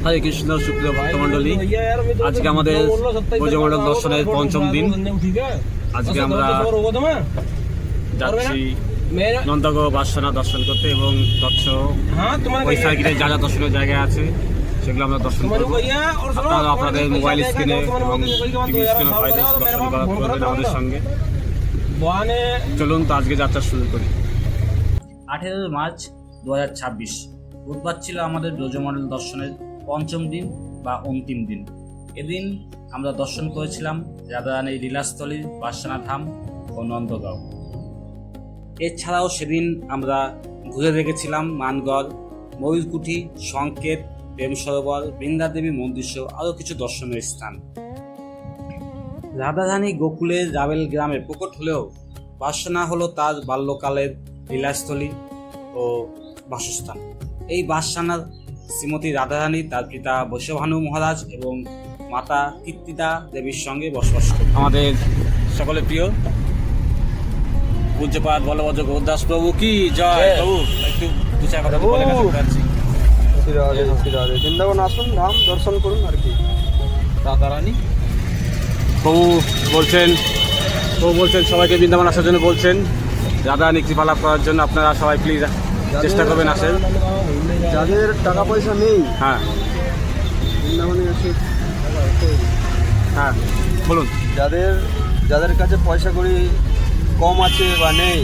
হরে কৃষ্ণ সুপ্রিয় ভক্তমণ্ডলী, আজকে আমাদের ব্রজমণ্ডল দর্শনের পঞ্চম দিন। আজকে আমরা যাচ্ছি নন্দগড় বাসনা দর্শন করতে এবং দক্ষ ওই সাইকেলে যা যা দর্শনীয় জায়গা আছে সেগুলো আমরা দর্শন করব। আপনারা আপনাদের মোবাইল স্ক্রিনে এবং টিভি স্ক্রিনে দর্শন করবেন আমাদের সঙ্গে। চলুন তো আজকে যাত্রা শুরু করি। 18 মার্চ 2026 বুধবার ছিল আমাদের ব্রজমণ্ডল দর্শনের পঞ্চম দিন বা অন্তিম দিন। এদিন আমরা দর্শন করেছিলাম রাধারানীর লীলাস্থলী, বাসনা ধাম ও নন্দগাঁও। এছাড়াও সেদিন আমরা ঘুরে দেখেছিলাম মানগড়, ময়ূরকুঠি, সংকেত, প্রেম সরোবর, বৃন্দাদেবী মন্দির সহ আরও কিছু দর্শনীয় স্থান। রাধারানী গোকুলের রাবেল গ্রামে প্রকট হলেও বাসনা হলো তার বাল্যকালের লীলাস্থলী ও বাসস্থান। এই বাসনার শ্রীমতী রাধারানী তার পিতা বৈশ্যভানু মহারাজ এবং মাতা কীর্তিদা দেবীর সঙ্গে বসবাস করেন। আমাদের সকলের প্রিয় পূজ্যপাদ বলভদ্র গৌরদাস প্রভু কি জয়। প্রভু একটু দু চার কথা বলে যাচ্ছি। বৃন্দাবন আসুন, ধাম দর্শন করুন আর কি। রাধারানী প্রভু বলছেন সবাইকে বৃন্দাবন আসার জন্য বলছেন, রাধারানী কৃপা লাভ করার জন্য আপনারা সবাই প্লিজ চেষ্টা করবেন আসেন। যাদের টাকা পয়সা নেই, হ্যাঁ বৃন্দাবনে এসে হ্যাঁ বলুন। যাদের কাছে পয়সা কড়ি কম আছে বা নেই,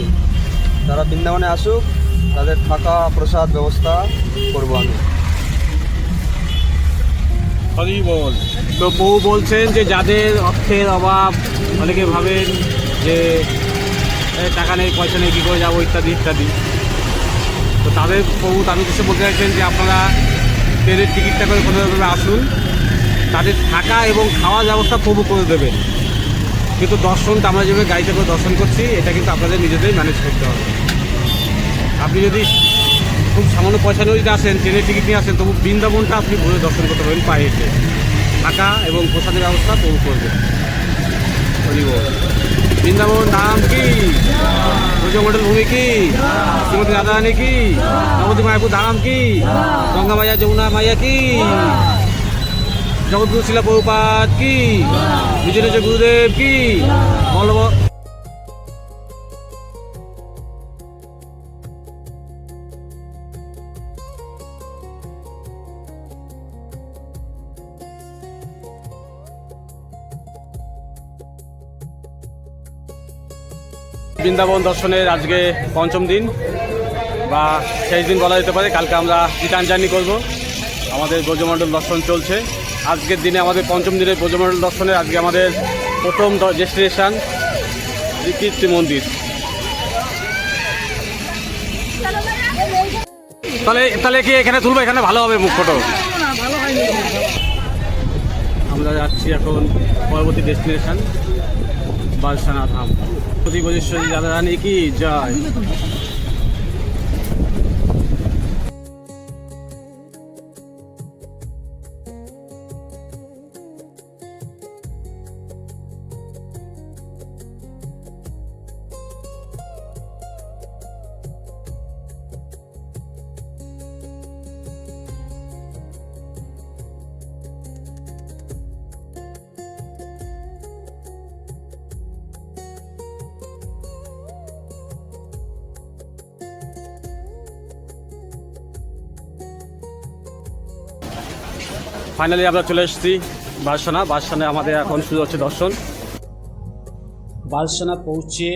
তারা বৃন্দাবনে আসুক, তাদের থাকা প্রসাদ ব্যবস্থা করবো আমি। হরি বল। তো প্রভু বলছেন যে যাদের অর্থের অভাব, অনেকে ভাবেন যে টাকা নেই, পয়সা নেই, কী করে যাবো ইত্যাদি ইত্যাদি, তো তাদের কিছু বলতে চাইছেন যে আপনারা ট্রেনের টিকিটটা করে কোনোভাবে আসুন, তাদের থাকা এবং খাওয়ার ব্যবস্থা প্রভু করে দেবেন। কিন্তু দর্শনটা আমরা যেভাবে গাড়িতে করে দর্শন করছি, এটা কিন্তু আপনাদের নিজেদেরই ম্যানেজ করতে হবে। আপনি যদি খুব সামান্য পয়সা নিয়ে যদি আসেন, ট্রেনের টিকিট নিয়ে আসেন, তবু বৃন্দাবনটা আপনি ঘুরে দর্শন করতে পারবেন পায়ে হেঁটে। থাকা এবং প্রসাদের ব্যবস্থা প্রভু করবেন। বৃন্দাবন নাম কি? ব্রজমণ্ডল ভূমি কি? শ্রীমতী রাধারানী কি? নবদ্বীপ মায়াপুর ধাম কি? গঙ্গা মাইয়া, যমুনা মাইয়া কি? জগৎগুরু শিলা প্রভুপাদ কি? নিজ নিজ গুরুদেব কি? বলব। বৃন্দাবন দর্শনের আজকে পঞ্চম দিন বা শেষ দিন বলা যেতে পারে। কালকে আমরা রিটার্ন জার্নি করব। আমাদের ব্রজমণ্ডল দর্শন চলছে। আজকের দিনে আমাদের পঞ্চম দিনের ব্রজমণ্ডল দর্শনের আজকে আমাদের প্রথম ডেস্টিনেশন কীর্তি মন্দির। তাহলে কি এখানে তুলবো? এখানে ভালো হবে মুখ ফটো। আমরা যাচ্ছি এখন পরবর্তী ডেস্টিনেশন বাসনা ধাম। প্রতি বজেশ্বরী রাধারানী কি জয়। ফাইনালি আমরা চলে এসেছি বাসনায়। আমাদের এখন শুরু হচ্ছে দর্শন। বাসনা পৌঁছে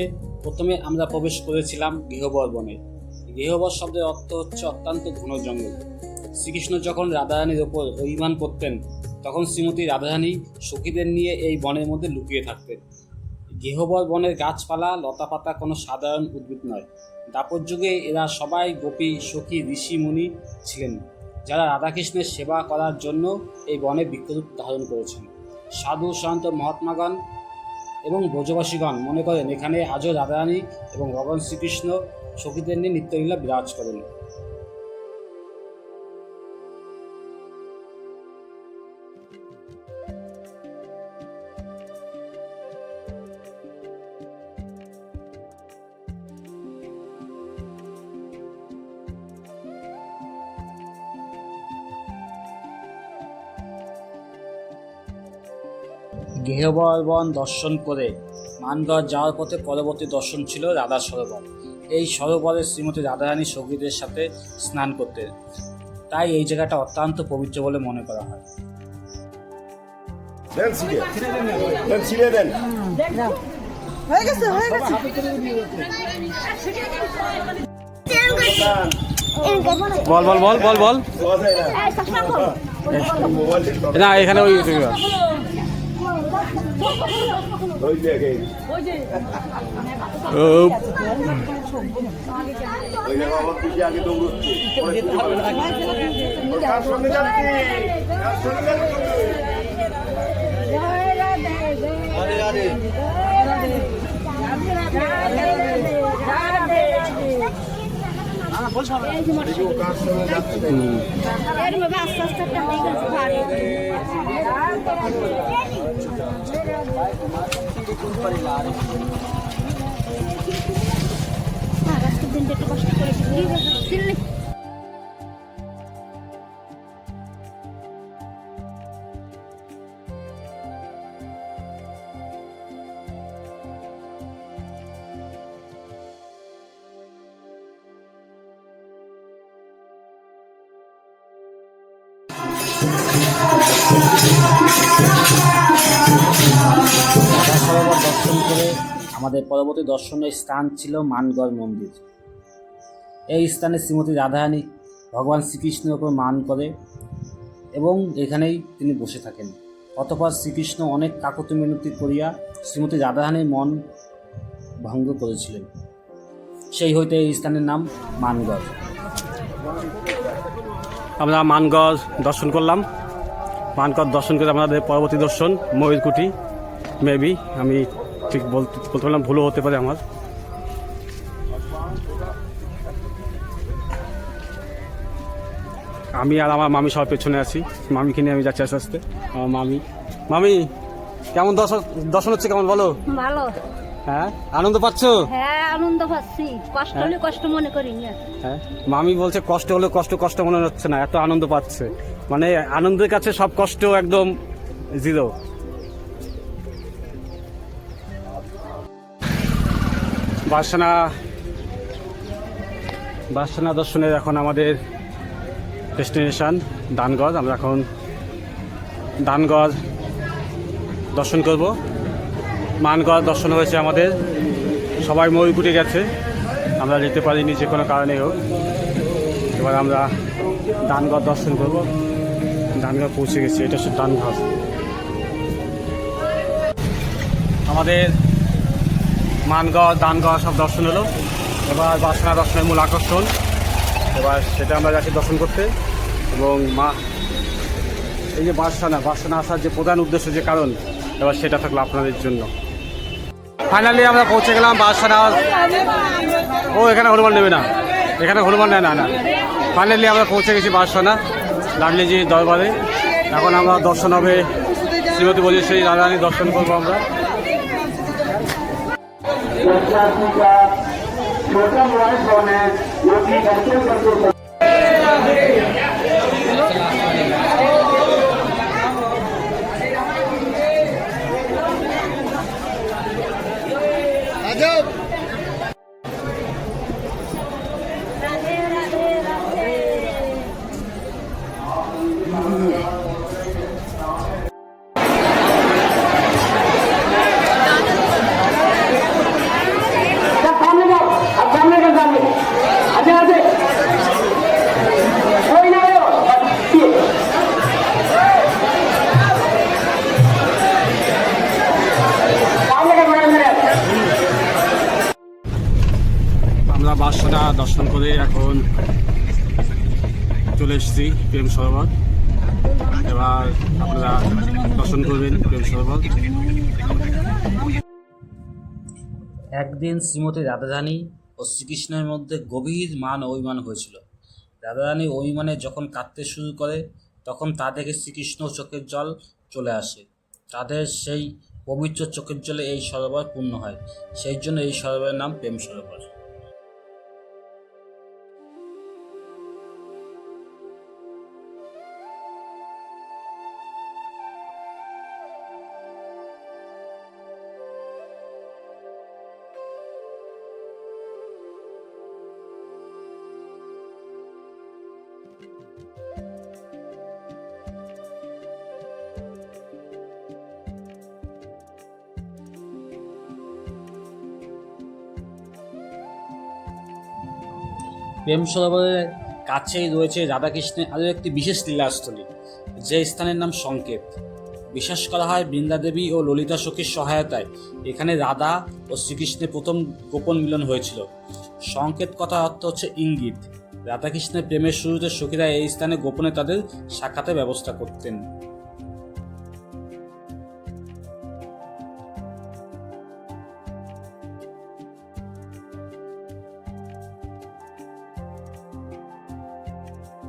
প্রথমে আমরা প্রবেশ করেছিলাম গৃহবর বনে। গৃহবর শব্দের অর্থ হচ্ছে অত্যন্ত ঘন জঙ্গল। শ্রীকৃষ্ণ যখন রাধারানীর ওপর অভিমান করতেন, তখন শ্রীমতী রাধারানী সখীদের নিয়ে এই বনের মধ্যে লুকিয়ে থাকতেন। গৃহবর বনের গাছপালা, লতাপাতা কোনো সাধারণ উদ্ভিদ নয়। দাপর যুগে এরা সবাই গোপী, সখী, ঋষি, মুনি ছিলেন, যারা রাধাকৃষ্ণের সেবা করার জন্য এই বনে বৃক্ষরূপ ধারণ করেছেন। সাধু সন্ত মহাত্মাগণ এবং ব্রজবাসীগণ মনে করেন এখানে আজও রাধারানী এবং ভগবান শ্রীকৃষ্ণ সখীদের নিয়ে নিত্যলীলা বিরাজ করেন। গৃহবর বন দর্শন করে মানগড় যাওয়ার পথে পরবর্তী দর্শন ছিল রাধা সরোবর। এই সরোবরে শ্রীমতী রাধারানী সঙ্গীদের সাথে স্নান করতেন, তাই এই জায়গাটা অত্যন্ত পবিত্র বলে মনে করা হয়। বল বল বল বল বল না এখানে ওই সরোবর দর্শন করে আমাদের পরবর্তী দর্শনের স্থান ছিল মানগড় মন্দির। এই স্থানে শ্রীমতী রাধারানী ভগবান শ্রীকৃষ্ণের ওপর মান করে এবং এখানেই তিনি বসে থাকেন। অতঃপর শ্রীকৃষ্ণ অনেক কাকতি মিনতি করিয়া শ্রীমতী রাধারানীর মন ভঙ্গ করেছিলেন, সেই হইতে এই স্থানের নাম মানগড়। আমরা মানগড় দর্শন করলাম। মানগড় দর্শন করে আমাদের পরবর্তী দর্শন ময়ূরকুটি। মেবি আমি ঠিক বলতে পারলাম, ভুলও হতে পারে আমার। আমি আর আমার মামি সবার পেছনে আছি। মামিকে নিয়ে আমি যাচ্ছি আস্তে আস্তে। আমার মামি কেমন দর্শন হচ্ছে, কেমন বলো? ভালো। হ্যাঁ, আনন্দ পাচ্ছো? হ্যাঁ, আনন্দ পাচ্ছি। কষ্ট হলে কষ্ট মনে করি না। হ্যাঁ, মামি বলছে কষ্ট হলে কষ্ট মনে হচ্ছে না, এত আনন্দ পাচ্ছে। মানে আনন্দের কাছে সব কষ্ট একদম জিরো। বাসনা দর্শনের এখন আমাদের ডেস্টিনেশন দানগড়। আমরা এখন দানগড় দর্শন করব। মানগড় দর্শন হয়েছে আমাদের, সবাই ময়ূরকুটি গেছে, আমরা যেতে পারিনি যে কোনো কারণেই হোক। এবার আমরা দানগড় দর্শন করব। দানগড় পৌঁছে গেছি, এটা হচ্ছে দানগড়। আমাদের মানগড় দানগড় সব দর্শন হলো। এবার বাসনা দর্শনের মূল আকর্ষণ, এবার সেটা আমরা যাচ্ছি দর্শন করতে। এবং এই যে বাসনা আসার যে প্রধান উদ্দেশ্য, যে কারণ, এবার সেটা থাকলো আপনাদের জন্য। ফাইনালি আমরা পৌঁছে গেলাম বাসনা। ও এখানে হনুমান নেবে না, এখানে হনুমান নেয় না। ফাইনালি আমরা পৌঁছে গেছি বাসনা লাডলিজির দরবারে। এখন আমরা দর্শন হবে শ্রীমতী বজেশ্বরী রাধারানী দর্শন করবো আমরা। আমরা বাসনা দর্শন করে এখন চলে এসেছি প্রেম সরোবর। এবার আপনারা দর্শন করবেন প্রেম সরোবর। একদিন শ্রীমতী রাধারানী ও শ্রীকৃষ্ণের মধ্যে গভীর মান অভিমান হয়েছিল। রাধারানী অভিমানে যখন কাঁদতে শুরু করে, তখন তা দেখে শ্রীকৃষ্ণ চোখের জল চলে আসে। তাদের সেই পবিত্র চোখের জলে এই সরোবর পূর্ণ হয়, সেই জন্য এই সরোবরের নাম প্রেম সরোবর। প্রেম সরোবরের কাছেই রয়েছে রাধাকৃষ্ণের আরও একটি বিশেষ লীলাস্থলী, যে স্থানের নাম সংকেত। বিশ্বাস করা হয় বৃন্দা দেবী ও ললিতা সখীর সহায়তায় এখানে রাধা ও শ্রীকৃষ্ণের প্রথম গোপন মিলন হয়েছিল। সংকেত কথার অর্থ হচ্ছে ইঙ্গিত। রাধাকৃষ্ণের প্রেমের শুরুতে সখীরা এই স্থানে গোপনে তাদের সাক্ষাতের ব্যবস্থা করতেন।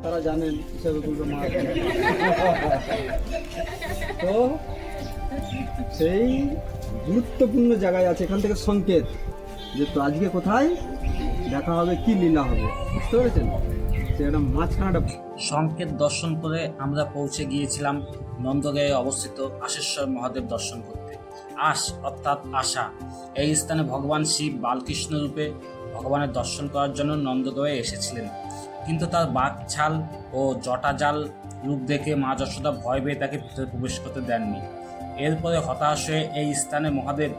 তারা জানেন হিসাবে বলবো মা। তো সেই গুরুত্বপূর্ণ জায়গায় আছে, এখান থেকে সংকেত যে তো আজকে কোথায় দেখা হবে, কি লীলা হবে, বুঝতে পেরেছেন? সেটা মাঝখানটা সংকেত দর্শন করে আমরা পৌঁছে গিয়েছিলাম নন্দগাঁয়ে অবস্থিত আশেশ্বর মহাদেব দর্শন করতে। অর্থাৎ আশা, এই স্থানে ভগবান শিব বালকৃষ্ণ রূপে ভগবানের দর্শন করার জন্য নন্দগাঁয়ে এসেছিলেন, কিন্তু তার বাকছাল ও জটাজাল রূপ দেখে মা যশোদা ভয় পেয়ে তাকে ভিতরে প্রবেশ করতে দেননি। এরপরে হতাশ হয়ে এই স্থানে মহাদেব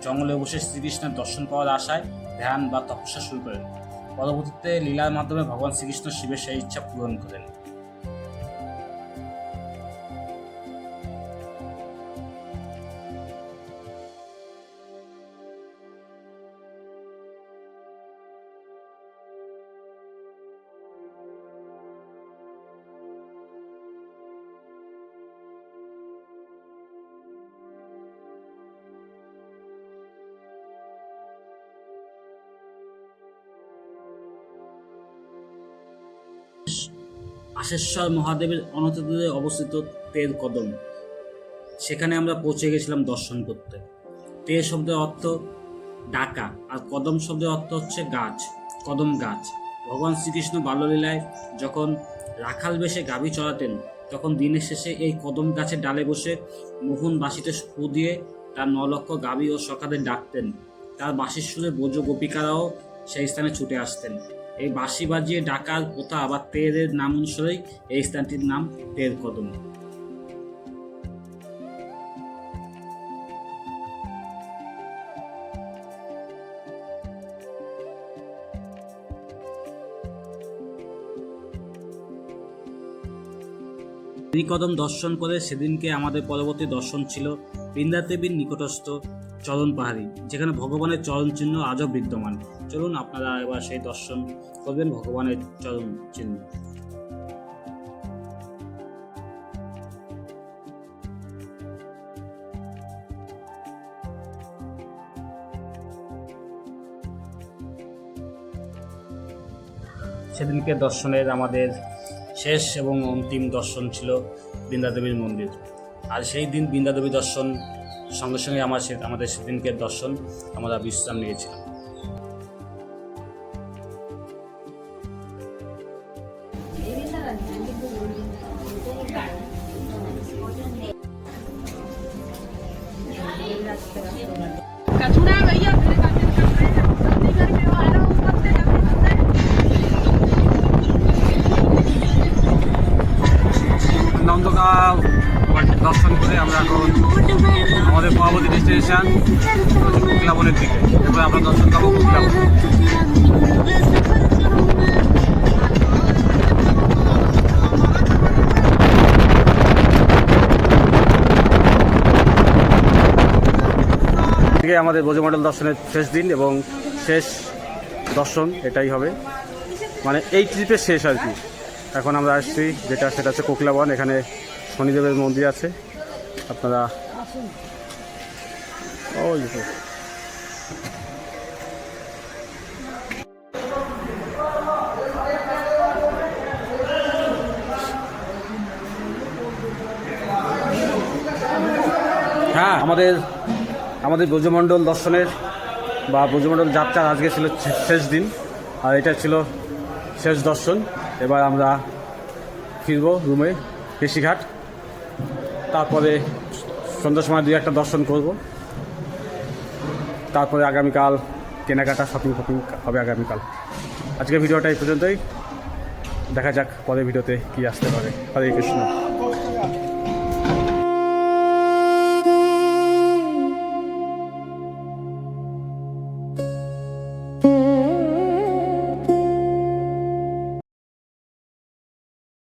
জঙ্গলে বসে শ্রীকৃষ্ণের দর্শন পাওয়ার আশায় ধ্যান বা তপস্যা শুরু করেন। পরবর্তীতে লীলার মাধ্যমে ভগবান শ্রীকৃষ্ণ শিবের সেই ইচ্ছা পূরণ করেন। আশেশ্বর মহাদেবের অনন্ত দূরে অবস্থিত তের কদম, সেখানে আমরা পৌঁছে গেছিলাম দর্শন করতে। তে শব্দের অর্থ ডাকা আর কদম শব্দের অর্থ হচ্ছে গাছ, কদম গাছ। ভগবান শ্রীকৃষ্ণ বাল্যলীলায় যখন রাখাল বেশে গাভী চড়াতেন, তখন দিনের শেষে এই কদম গাছের ডালে বসে মোহন বাঁশিতে ফু দিয়ে তার 9 লক্ষ গাভী ও সখাদের ডাকতেন। তার বাঁশির সুরে ব্রজ গোপিকারাও সেই স্থানে ছুটে আসতেন। এই বাঁশি বাজিয়ে ডাকার প্রথা বা তেরের নাম অনুসারেই এই স্থানটির নাম তের কদম। কদম দর্শন করে সেদিনকে আমাদের পরবর্তী দর্শন ছিল বৃন্দা দেবীর নিকটস্থ চরণ পাহাড়ি, যেখানে ভগবানের চরণ চিহ্ন আজও বিদ্যমান। চলুন আপনারা এবার সেই দর্শন করবেন ভগবানের চরণ চিহ্ন। সেদিনকে দর্শনের আমাদের শেষ এবং অন্তিম দর্শন ছিল বৃন্দাদেবীর মন্দির। আর সেই দিন বৃন্দাদেবী দর্শন সঙ্গে সঙ্গে আমাদের সেদিনকে দর্শন আমরা বিশ্রাম নিয়েছিলাম। নন্দগাঁও দর্শন করে আমরা এখন আমাদের পরবর্তী ডেস্টিনেশন কোকিলাবনের দিকে। এরপরে আমরা দর্শন পাবো কোকিলাবন। আমাদের ব্রজমণ্ডল দর্শনের শেষ দিন এবং শেষ দর্শন এটাই হবে, মানে এই ট্রিপের শেষ আর কি। এখন আমরা আসছি সেটা হচ্ছে কোকিলাবন। এখানে শনিদেবের মন্দির আছে, আপনারা ওই হ্যাঁ আমাদের ব্রজমণ্ডল দর্শনের বা ব্রজমণ্ডল যাত্রার আজকে ছিল শেষ দিন, আর এটা ছিল শেষ দর্শন। এবার আমরা ফিরবো রুমে কেশিঘাট, তারপরে সন্ধ্যার সময় 2-1টা দর্শন করব, তারপরে আগামীকাল কেনাকাটা শপিং হবে আগামীকাল। আজকের ভিডিওটা এই পর্যন্তই, দেখা যাক পরের ভিডিওতে কী আসতে পারে। হরে কৃষ্ণ।